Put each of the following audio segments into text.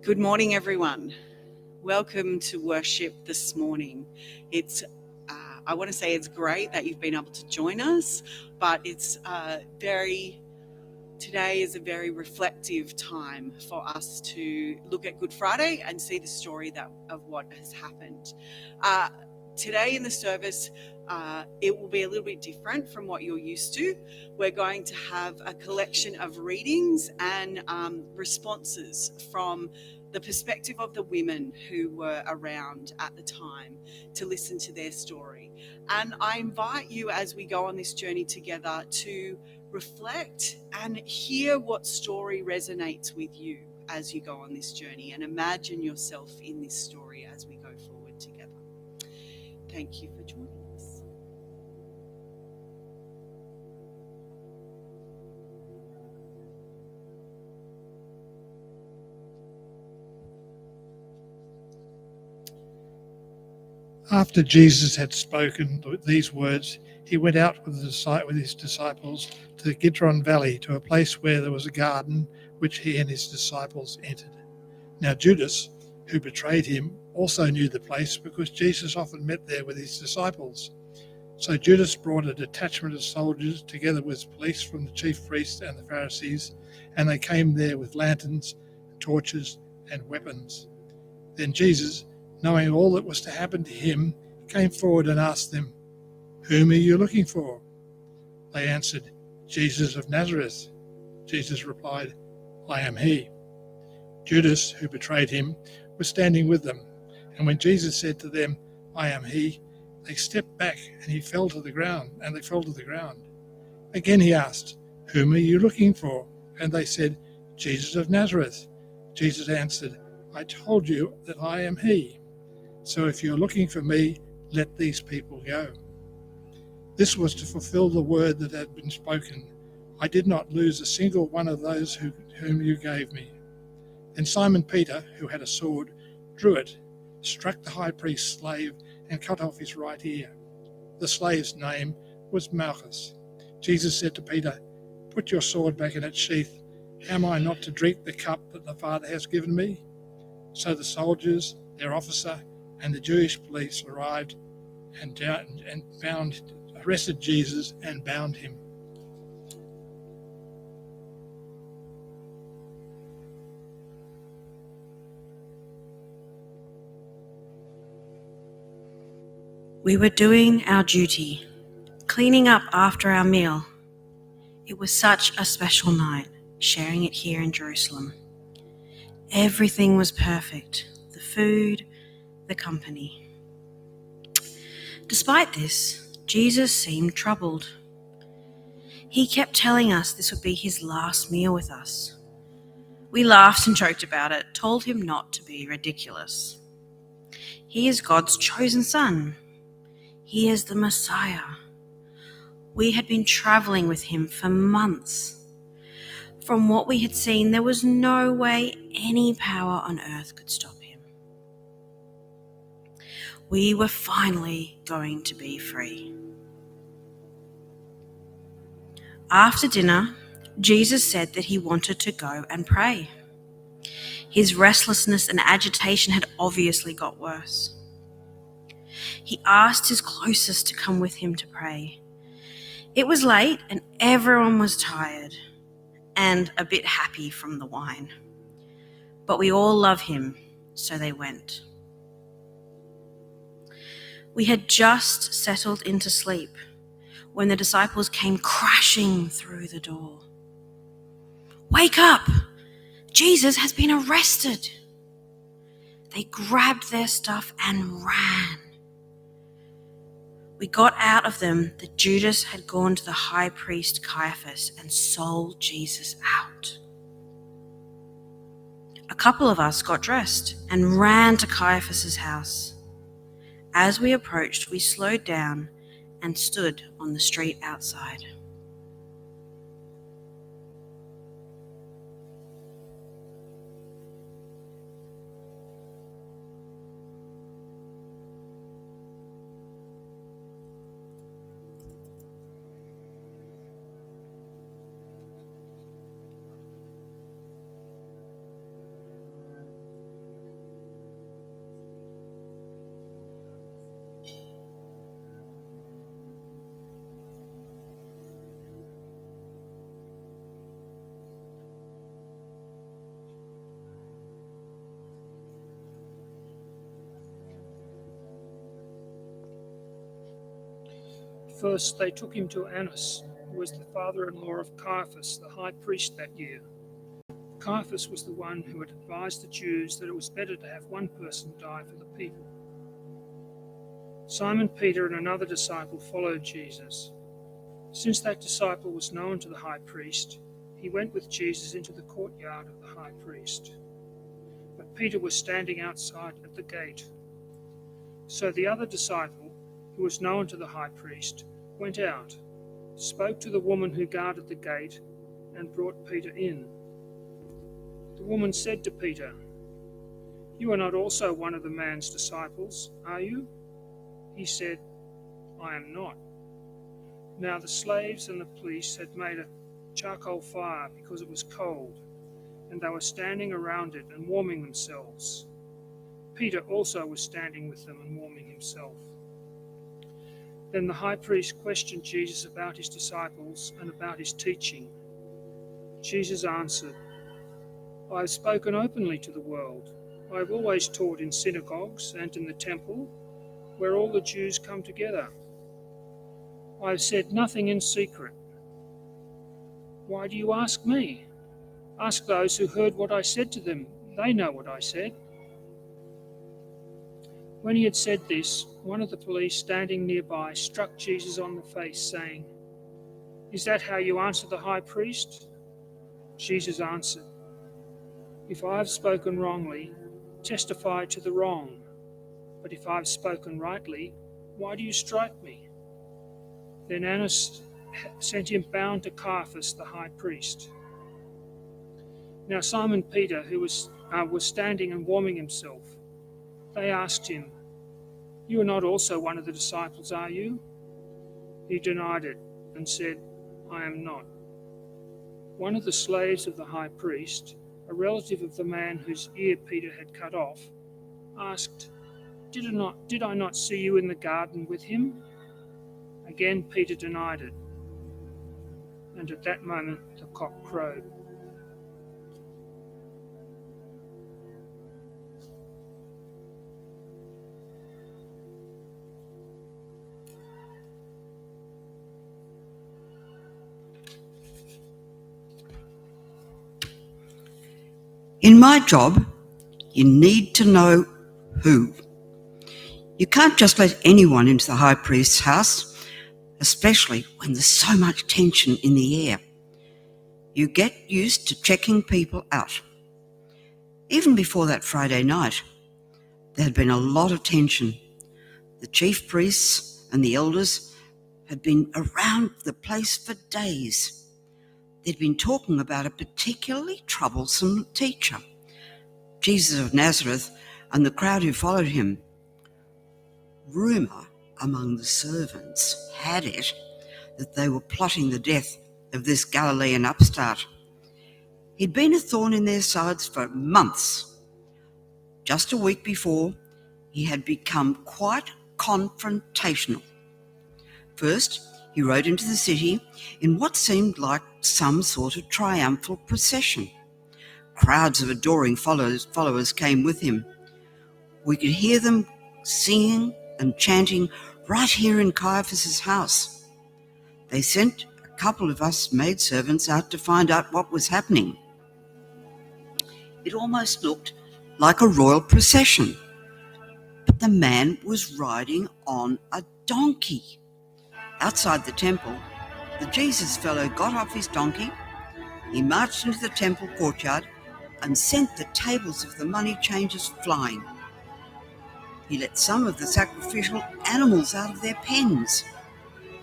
Good morning, everyone. Welcome to worship this morning. I want to say it's great that you've been able to join us, but today is a very reflective time for us to look at Good Friday and see the story of what has happened. Today in the service, it will be a little bit different from what you're used to. We're going to have a collection of readings and responses from the perspective of the women who were around at the time to listen to their story. And I invite you, as we go on this journey together, to reflect and hear what story resonates with you as you go on this journey, and imagine yourself in this story as we go forward together. Thank you for joining us. After Jesus had spoken these words, he went out with his disciples to the Kidron Valley, to a place where there was a garden, which he and his disciples entered. Now Judas, who betrayed him, also knew the place, because Jesus often met there with his disciples. So Judas brought a detachment of soldiers together with police from the chief priests and the Pharisees, and they came there with lanterns, torches, and weapons. Then Jesus, knowing all that was to happen to him, came forward and asked them, "Whom are you looking for?" They answered, "Jesus of Nazareth." Jesus replied, "I am he." Judas, who betrayed him, was standing with them, and when Jesus said to them, "I am he," they stepped back and they fell to the ground. Again he asked, "Whom are you looking for?" And they said, "Jesus of Nazareth." Jesus answered, "I told you that I am he. So if you're looking for me, let these people go." This was to fulfill the word that had been spoken. "I did not lose a single one of those whom you gave me." Then Simon Peter, who had a sword, drew it, struck the high priest's slave, and cut off his right ear. The slave's name was Malchus. Jesus said to Peter, "Put your sword back in its sheath. Am I not to drink the cup that the Father has given me?" So the soldiers, their officer, and the Jewish police arrived and arrested Jesus and bound him. We were doing our duty, cleaning up after our meal. It was such a special night, sharing it here in Jerusalem. Everything was perfect, the food, the company. Despite this, Jesus seemed troubled. He kept telling us this would be his last meal with us. We laughed and joked about it, told him not to be ridiculous. He is God's chosen son. He is the Messiah. We had been traveling with him for months. From what we had seen, there was no way any power on earth could stop him. We were finally going to be free. After dinner, Jesus said that he wanted to go and pray. His restlessness and agitation had obviously got worse. He asked his closest to come with him to pray. It was late and everyone was tired and a bit happy from the wine. But we all love him, so they went. We had just settled into sleep when the disciples came crashing through the door. "Wake up! Jesus has been arrested!" They grabbed their stuff and ran. We got out of them that Judas had gone to the high priest Caiaphas and sold Jesus out. A couple of us got dressed and ran to Caiaphas's house. As we approached, we slowed down and stood on the street outside. First, they took him to Annas, who was the father-in-law of Caiaphas, the high priest that year. Caiaphas was the one who had advised the Jews that it was better to have one person die for the people. Simon Peter and another disciple followed Jesus. Since that disciple was known to the high priest, he went with Jesus into the courtyard of the high priest. But Peter was standing outside at the gate. So the other disciple, who was known to the high priest, went out, spoke to the woman who guarded the gate, and brought Peter in. The woman said to Peter, "You are not also one of the man's disciples, are you?" He said, "I am not." Now the slaves and the police had made a charcoal fire because it was cold, and they were standing around it and warming themselves. Peter also was standing with them and warming himself. Then the high priest questioned Jesus about his disciples and about his teaching. Jesus answered, "I have spoken openly to the world. I have always taught in synagogues and in the temple, where all the Jews come together. I have said nothing in secret. Why do you ask me? Ask those who heard what I said to them. They know what I said." When he had said this, one of the police standing nearby struck Jesus on the face, saying, "Is that how you answer the high priest?" Jesus answered, "If I have spoken wrongly, testify to the wrong. But if I have spoken rightly, why do you strike me?" Then Annas sent him bound to Caiaphas the high priest. Now Simon Peter, who was standing and warming himself, they asked him, "You are not also one of the disciples, are you?" He denied it and said, "I am not." One of the slaves of the high priest, a relative of the man whose ear Peter had cut off, asked, Did I not see you in the garden with him?" Again Peter denied it, and at that moment the cock crowed. In my job, you need to know who. You can't just let anyone into the high priest's house, especially when there's so much tension in the air. You get used to checking people out. Even before that Friday night, there had been a lot of tension. The chief priests and the elders had been around the place for days. They'd been talking about a particularly troublesome teacher, Jesus of Nazareth, and the crowd who followed him. Rumour among the servants had it that they were plotting the death of this Galilean upstart. He'd been a thorn in their sides for months. Just a week before, he had become quite confrontational. First, he rode into the city in what seemed like some sort of triumphal procession. Crowds of adoring followers came with him. We could hear them singing and chanting right here in Caiaphas' house. They sent a couple of us maidservants out to find out what was happening. It almost looked like a royal procession, but the man was riding on a donkey. Outside the temple, the Jesus fellow got off his donkey, he marched into the temple courtyard and sent the tables of the money changers flying. He let some of the sacrificial animals out of their pens.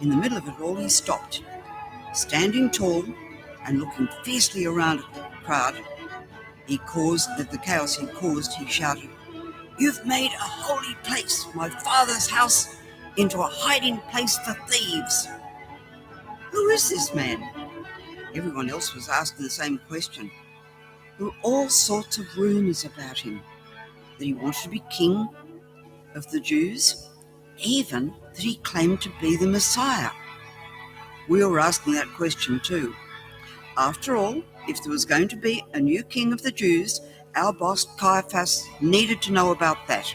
In the middle of it all, he stopped. Standing tall and looking fiercely around at the crowd, the chaos he caused, he shouted, "You've made a holy place, my Father's house, into a hiding place for thieves." Who is this man? Everyone else was asking the same question. There were all sorts of rumours about him, that he wanted to be king of the Jews, even that he claimed to be the Messiah. We were asking that question too. After all, if there was going to be a new king of the Jews, our boss Caiaphas needed to know about that.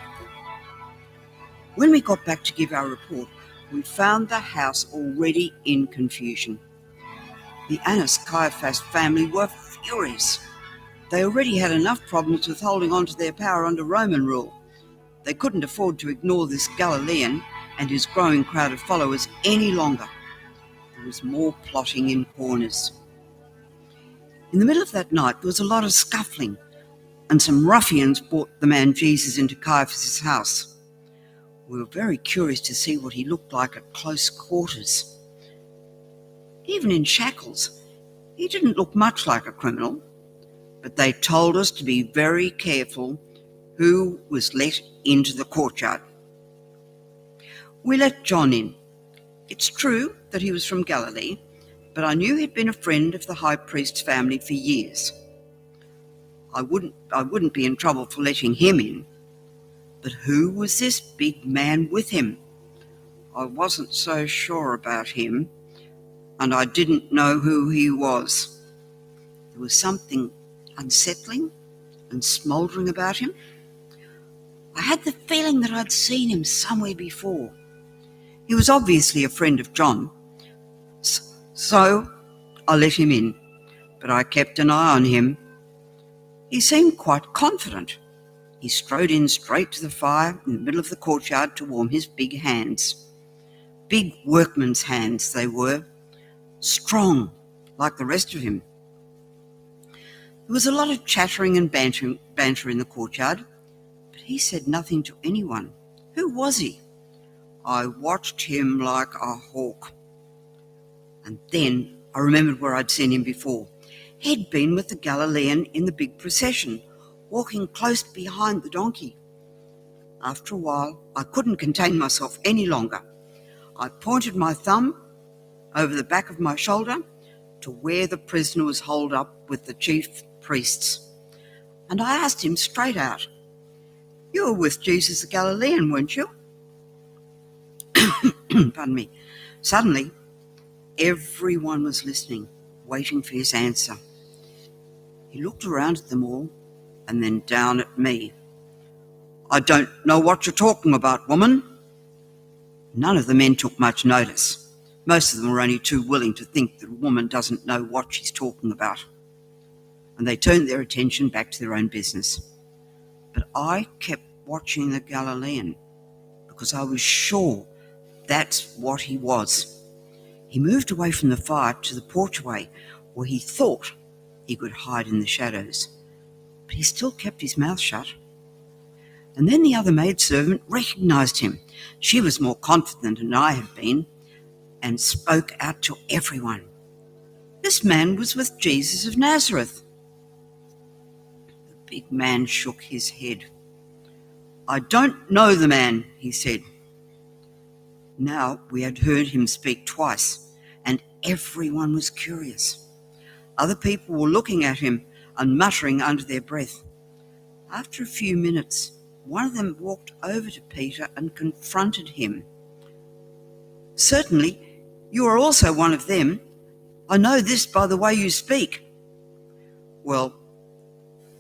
When we got back to give our report, we found the house already in confusion. The Annas Caiaphas family were furious. They already had enough problems with holding on to their power under Roman rule. They couldn't afford to ignore this Galilean and his growing crowd of followers any longer. There was more plotting in corners. In the middle of that night, there was a lot of scuffling, and some ruffians brought the man Jesus into Caiaphas' house. We were very curious to see what he looked like at close quarters. Even in shackles, he didn't look much like a criminal, but they told us to be very careful who was let into the courtyard. We let John in. It's true that he was from Galilee, but I knew he'd been a friend of the high priest's family for years. I wouldn't be in trouble for letting him in. But who was this big man with him? I wasn't so sure about him, and I didn't know who he was. There was something unsettling and smouldering about him. I had the feeling that I'd seen him somewhere before. He was obviously a friend of John, so I let him in, but I kept an eye on him. He seemed quite confident. He strode in straight to the fire in the middle of the courtyard to warm his big hands. Big workman's hands they were, strong like the rest of him. There was a lot of chattering and banter in the courtyard, but he said nothing to anyone. Who was he? I watched him like a hawk. And then I remembered where I'd seen him before. He'd been with the Galilean in the big procession, walking close behind the donkey. After a while, I couldn't contain myself any longer. I pointed my thumb over the back of my shoulder to where the prisoner was holed up with the chief priests. And I asked him straight out, "You were with Jesus the Galilean, weren't you?" Pardon me. Suddenly, everyone was listening, waiting for his answer. He looked around at them all and then down at me. "I don't know what you're talking about, woman." None of the men took much notice. Most of them were only too willing to think that a woman doesn't know what she's talking about. And they turned their attention back to their own business. But I kept watching the Galilean because I was sure that's what he was. He moved away from the fire to the porchway where he thought he could hide in the shadows, but he still kept his mouth shut. And then the other maidservant recognized him. She was more confident than I had been and spoke out to everyone. This man was with Jesus of Nazareth. The big man shook his head. "I don't know the man," he said. Now we had heard him speak twice, and everyone was curious. Other people were looking at him and muttering under their breath. After a few minutes, one of them walked over to Peter and confronted him. "Certainly, you are also one of them. I know this by the way you speak." "Well,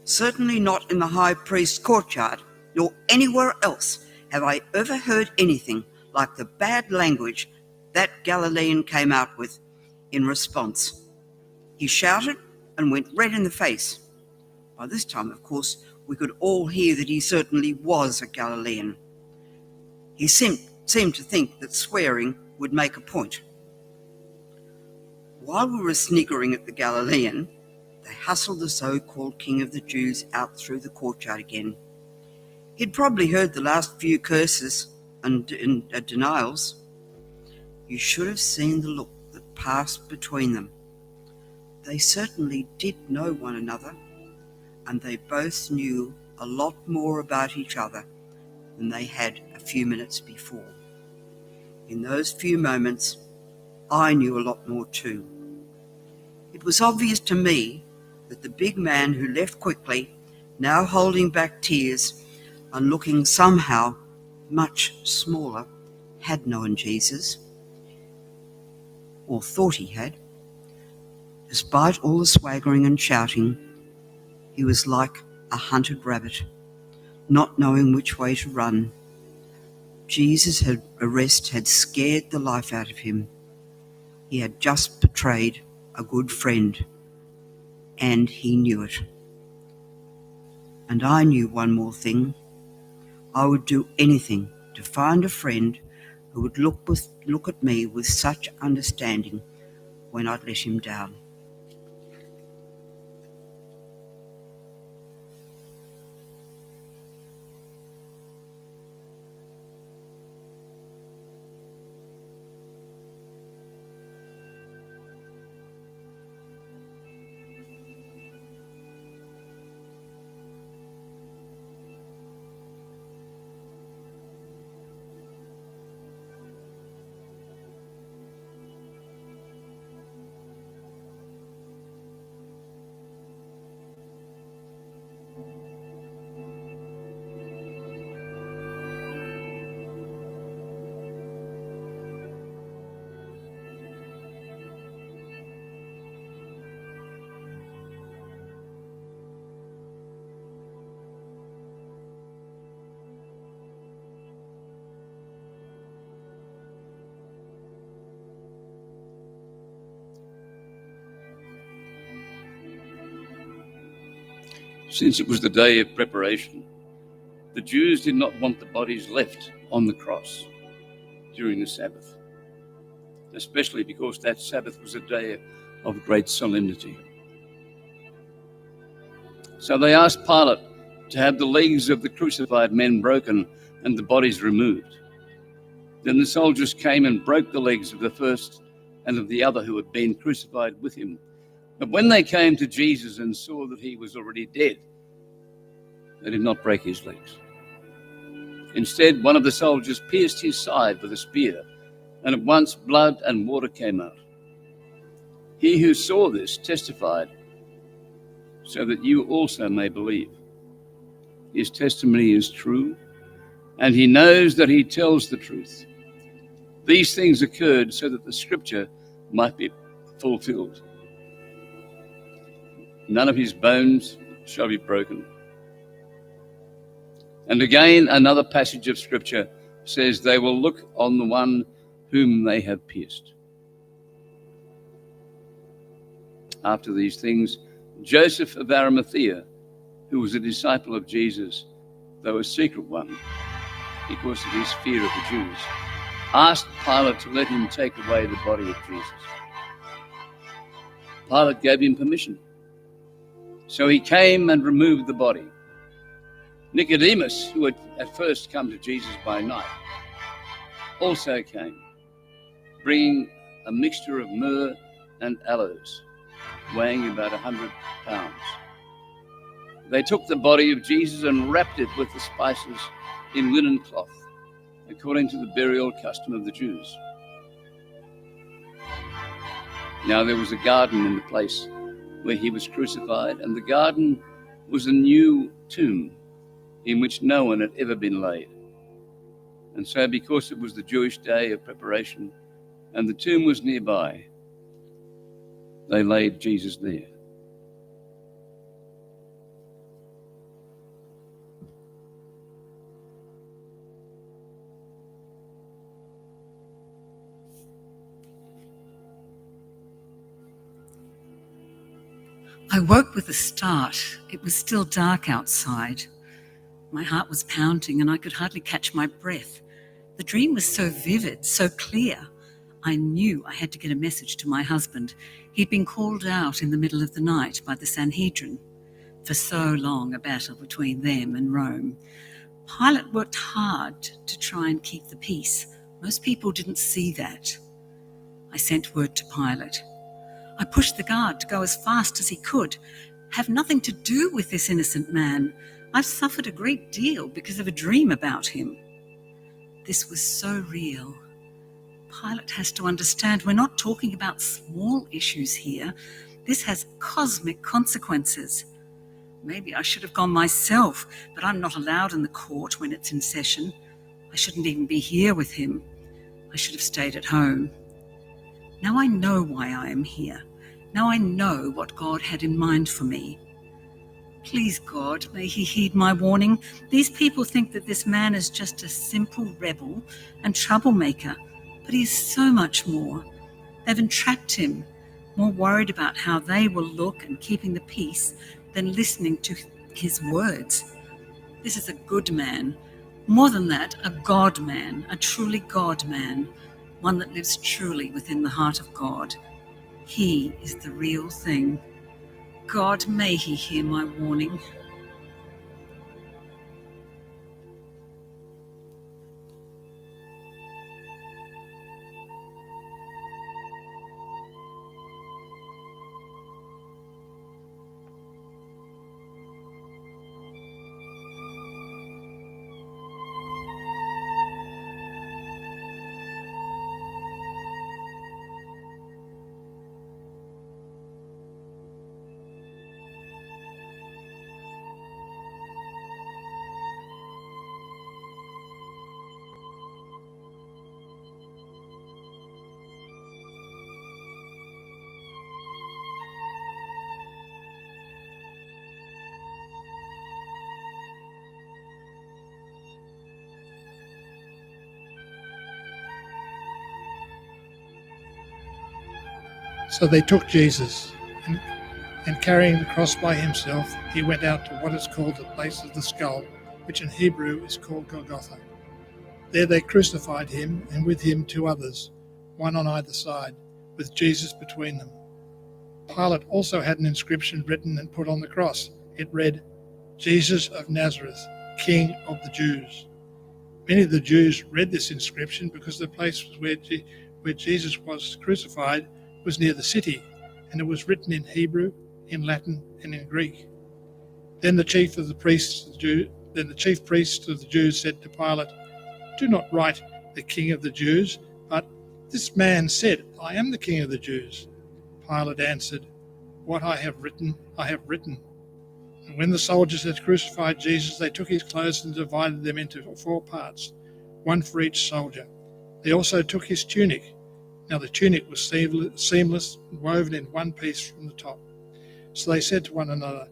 certainly not in the high priest's courtyard, nor anywhere else have I ever heard anything like the bad language that Galilean came out with in response. He shouted and went red in the face." By this time, of course, we could all hear that he certainly was a Galilean. He seemed to think that swearing would make a point. While we were sniggering at the Galilean, they hustled the so-called king of the Jews out through the courtyard again. He'd probably heard the last few curses and denials. You should have seen the look that passed between them. They certainly did know one another, and they both knew a lot more about each other than they had a few minutes before. In those few moments, I knew a lot more too. It was obvious to me that the big man who left quickly, now holding back tears and looking somehow much smaller, had known Jesus, or thought he had. Despite all the swaggering and shouting, he was like a hunted rabbit, not knowing which way to run. Jesus' arrest had scared the life out of him. He had just betrayed a good friend, and he knew it. And I knew one more thing. I would do anything to find a friend who would look at me with such understanding when I'd let him down. Since it was the day of preparation, the Jews did not want the bodies left on the cross during the Sabbath, especially because that Sabbath was a day of great solemnity. So they asked Pilate to have the legs of the crucified men broken and the bodies removed. Then the soldiers came and broke the legs of the first and of the other who had been crucified with him. But when they came to Jesus and saw that he was already dead, they did not break his legs. Instead, one of the soldiers pierced his side with a spear, and at once blood and water came out. He who saw this testified, so that you also may believe. His testimony is true, and he knows that he tells the truth. These things occurred so that the scripture might be fulfilled. None of his bones shall be broken. And again, another passage of scripture says, they will look on the one whom they have pierced. After these things, Joseph of Arimathea, who was a disciple of Jesus, though a secret one, because of his fear of the Jews, asked Pilate to let him take away the body of Jesus. Pilate gave him permission. So he came and removed the body. Nicodemus, who had at first come to Jesus by night, also came, bringing a mixture of myrrh and aloes, weighing about 100 pounds. They took the body of Jesus and wrapped it with the spices in linen cloth, according to the burial custom of the Jews. Now there was a garden in the place where he was crucified, and the garden was a new tomb in which no one had ever been laid. And so, because it was the Jewish day of preparation and the tomb was nearby, they laid Jesus there. I woke with a start. It was still dark outside. My heart was pounding and I could hardly catch my breath. The dream was so vivid, so clear. I knew I had to get a message to my husband. He'd been called out in the middle of the night by the Sanhedrin. For so long, a battle between them and Rome. Pilate worked hard to try and keep the peace. Most people didn't see that. I sent word to Pilate. I pushed the guard to go as fast as he could. Have nothing to do with this innocent man. I've suffered a great deal because of a dream about him. This was so real. Pilate has to understand we're not talking about small issues here. This has cosmic consequences. Maybe I should have gone myself, but I'm not allowed in the court when it's in session. I shouldn't even be here with him. I should have stayed at home. Now I know why I am here. Now I know what God had in mind for me. Please, God, may he heed my warning. These people think that this man is just a simple rebel and troublemaker, but he is so much more. They've entrapped him, more worried about how they will look and keeping the peace than listening to his words. This is a good man. More than that, a God man, a truly God man, one that lives truly within the heart of God. He is the real thing. God, may he hear my warning. So they took Jesus, and carrying the cross by himself, he went out to what is called the place of the skull, which in Hebrew is called Golgotha. There they crucified him, and with him 2 others, one on either side, with Jesus between them. Pilate also had an inscription written and put on the cross. It read, "Jesus of Nazareth, King of the Jews." Many of the Jews read this inscription because the place where Jesus was crucified was near the city, and it was written in Hebrew, in Latin, and in Greek. Then the chief priests of the Jews said to Pilate, "Do not write the King of the Jews, but this man said, 'I am the King of the Jews.'" Pilate answered, "What I have written, I have written." And when the soldiers had crucified Jesus, they took his clothes and divided them into 4 parts, one for each soldier. They also took his tunic. Now the tunic was seamless and woven in one piece from the top. So they said to one another,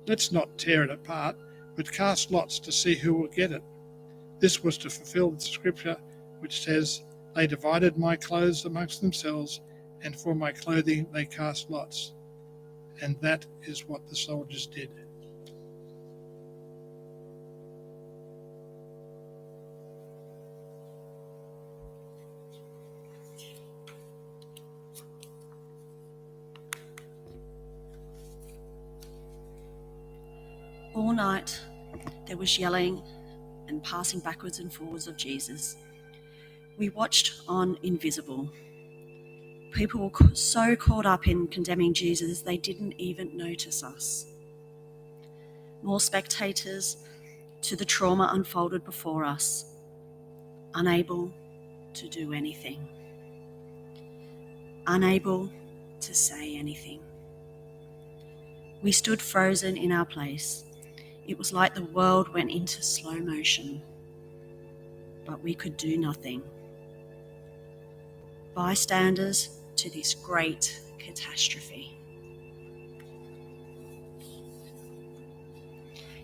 "Let's not tear it apart, but cast lots to see who will get it." This was to fulfill the scripture which says, "They divided my clothes amongst themselves, and for my clothing they cast lots." And that is what the soldiers did. All night there was yelling and passing backwards and forwards of Jesus. We watched on invisible. People were so caught up in condemning Jesus they didn't even notice us. More spectators to the trauma unfolded before us, unable to do anything, unable to say anything. We stood frozen in our place. It was like the world went into slow motion, but we could do nothing. Bystanders to this great catastrophe.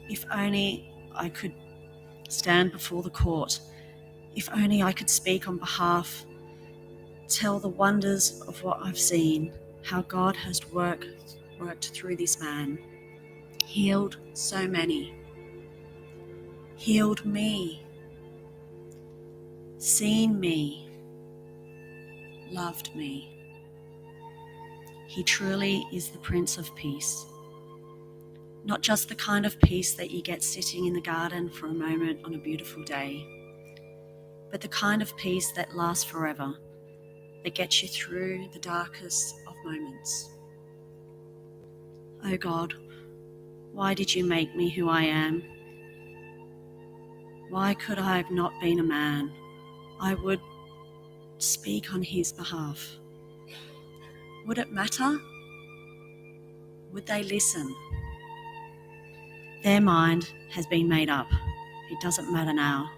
If only I could stand before the court. If only I could speak on behalf, tell the wonders of what I've seen, how God has worked through this man, healed so many, healed me, seen me, loved me. He truly is the Prince of Peace. Not just the kind of peace that you get sitting in the garden for a moment on a beautiful day, but the kind of peace that lasts forever, that gets you through the darkest of moments. Oh God, why did you make me who I am? Why could I have not been a man? I would speak on his behalf. Would it matter? Would they listen? Their mind has been made up. It doesn't matter now.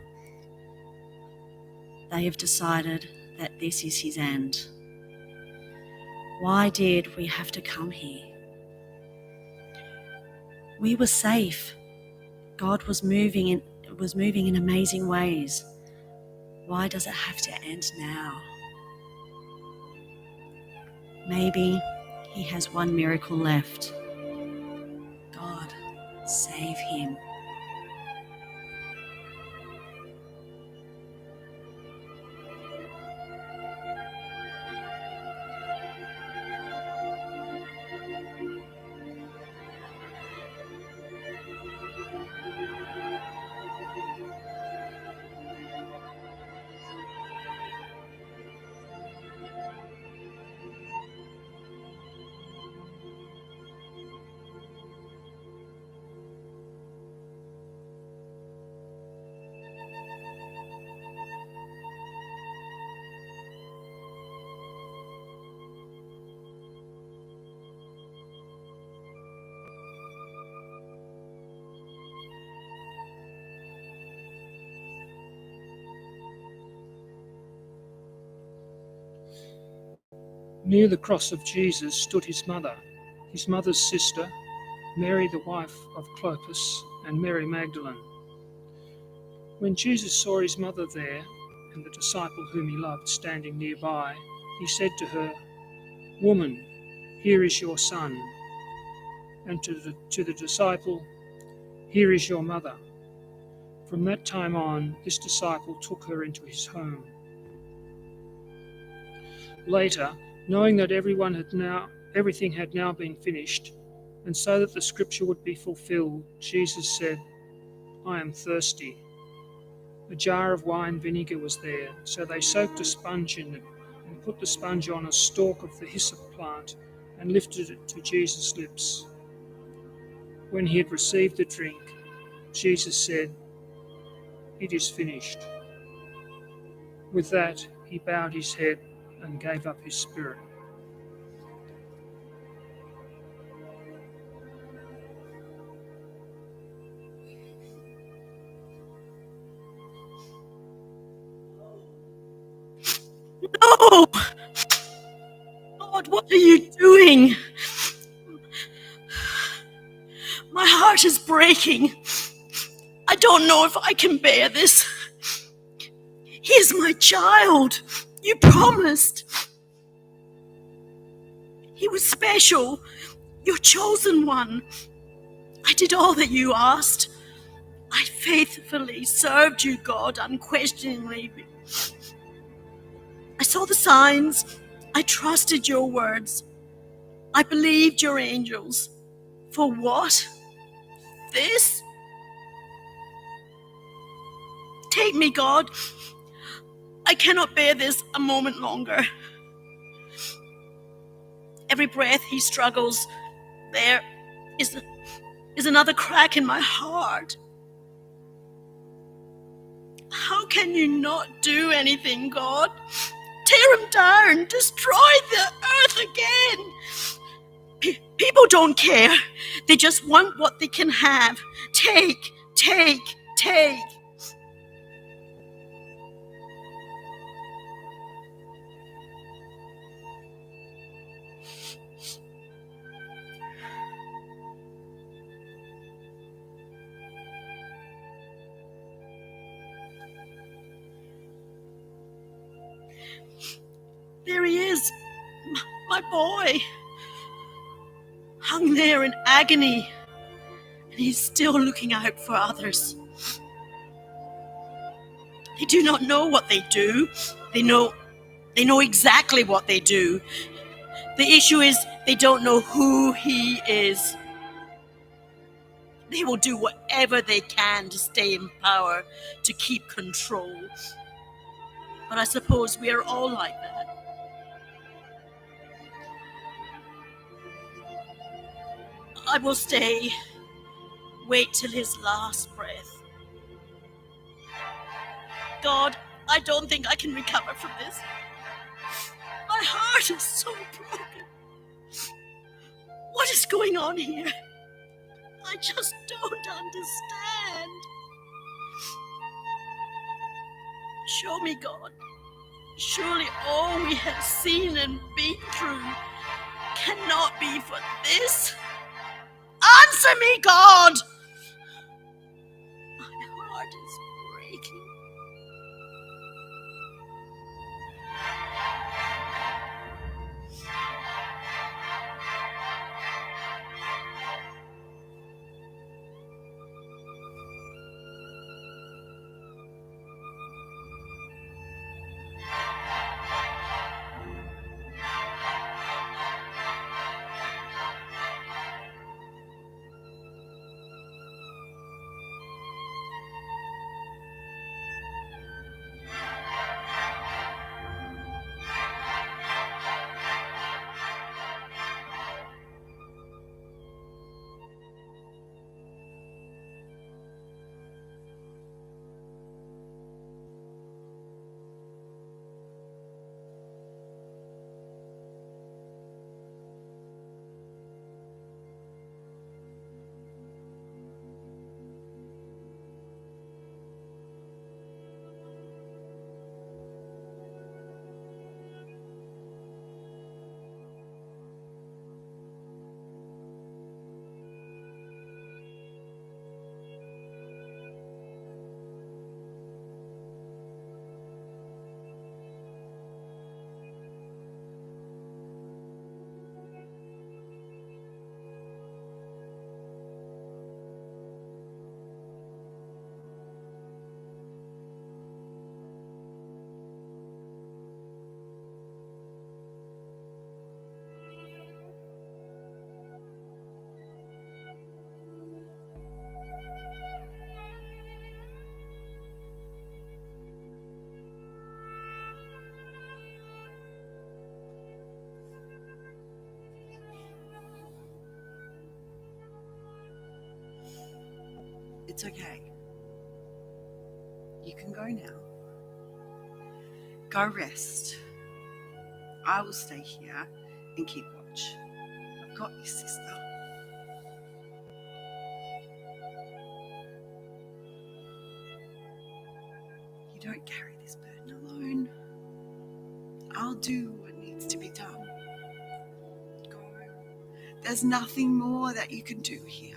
They have decided that this is his end. Why did we have to come here? We were safe. God was moving in amazing ways. Why does it have to end now? Maybe he has one miracle left. God, save him. Near the cross of Jesus stood his mother's sister, Mary the wife of Clopas, and Mary Magdalene. When Jesus saw his mother there, and the disciple whom he loved standing nearby, he said to her, "Woman, here is your son." And to the disciple, "Here is your mother." From that time on, this disciple took her into his home. Later, knowing that everything had now been finished, and so that the scripture would be fulfilled, Jesus said, "I am thirsty." A jar of wine vinegar was there, so they soaked a sponge in it and put the sponge on a stalk of the hyssop plant and lifted it to Jesus' lips. When he had received the drink, Jesus said, "It is finished." With that, he bowed his head and gave up his spirit. No! God, what are you doing? My heart is breaking. I don't know if I can bear this. He is my child. You promised. He was special, your chosen one. I did all that you asked. I faithfully served you, God, unquestioningly. I saw the signs. I trusted your words. I believed your angels. For what? This? Take me, God. I cannot bear this a moment longer. Every breath he struggles, there is another crack in my heart. How can you not do anything, God? Tear him down, destroy the earth again. People don't care. They just want what they can have. Take, take, take. There he is, my boy, hung there in agony, and he's still looking out for others. They do not know what they do. They know exactly what they do. The issue is they don't know who he is. They will do whatever they can to stay in power, to keep control. But I suppose we are all like that. I will stay, wait till his last breath. God, I don't think I can recover from this. My heart is so broken. What is going on here? I just don't understand. Show me, God. Surely all we have seen and been through cannot be for this. Answer me, God! My heart is breaking. It's okay. You can go now. Go rest. I will stay here and keep watch. I've got you, sister. You don't carry this burden alone. I'll do what needs to be done. Go. There's nothing more that you can do here.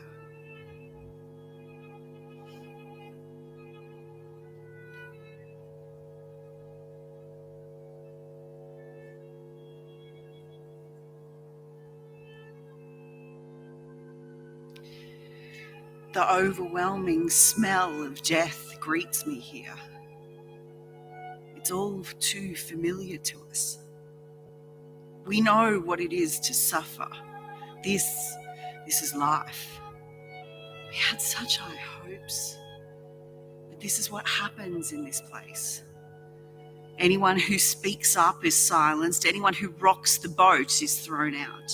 The overwhelming smell of death greets me here. It's all too familiar to us. We know what it is to suffer. This is life. We had such high hopes. But this is what happens in this place. Anyone who speaks up is silenced. Anyone who rocks the boat is thrown out.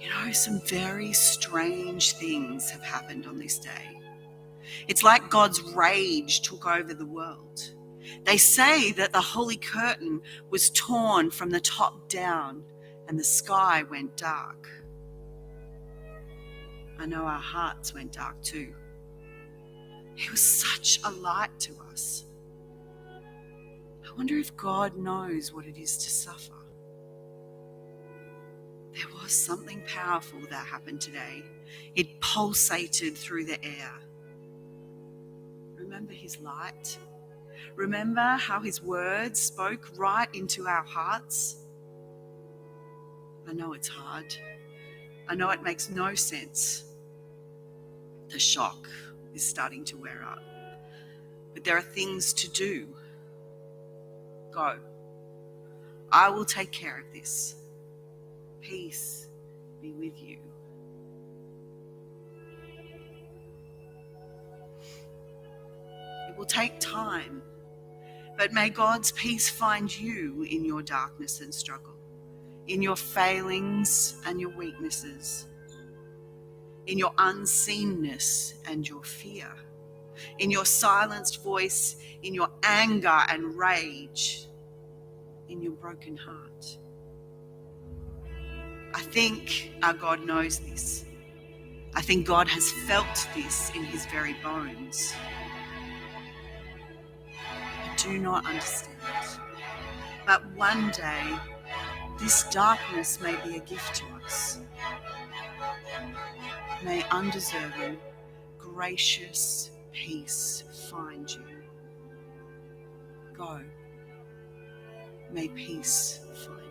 You know, some very strange things have happened on this day. It's like God's rage took over the world. They say that the holy curtain was torn from the top down and the sky went dark. I know our hearts went dark too. He was such a light to us. I wonder if God knows what it is to suffer. There was something powerful that happened today. It pulsated through the air. Remember his light? Remember how his words spoke right into our hearts? I know it's hard. I know it makes no sense. The shock is starting to wear up. But there are things to do. Go. I will take care of this. Peace be with you. It will take time, but may God's peace find you in your darkness and struggle, in your failings and your weaknesses, in your unseenness and your fear, in your silenced voice, in your anger and rage, in your broken heart. I think our God knows this. I think God has felt this in his very bones. I do not understand. But one day, this darkness may be a gift to us. May undeserving, gracious peace find you. Go. May peace find you.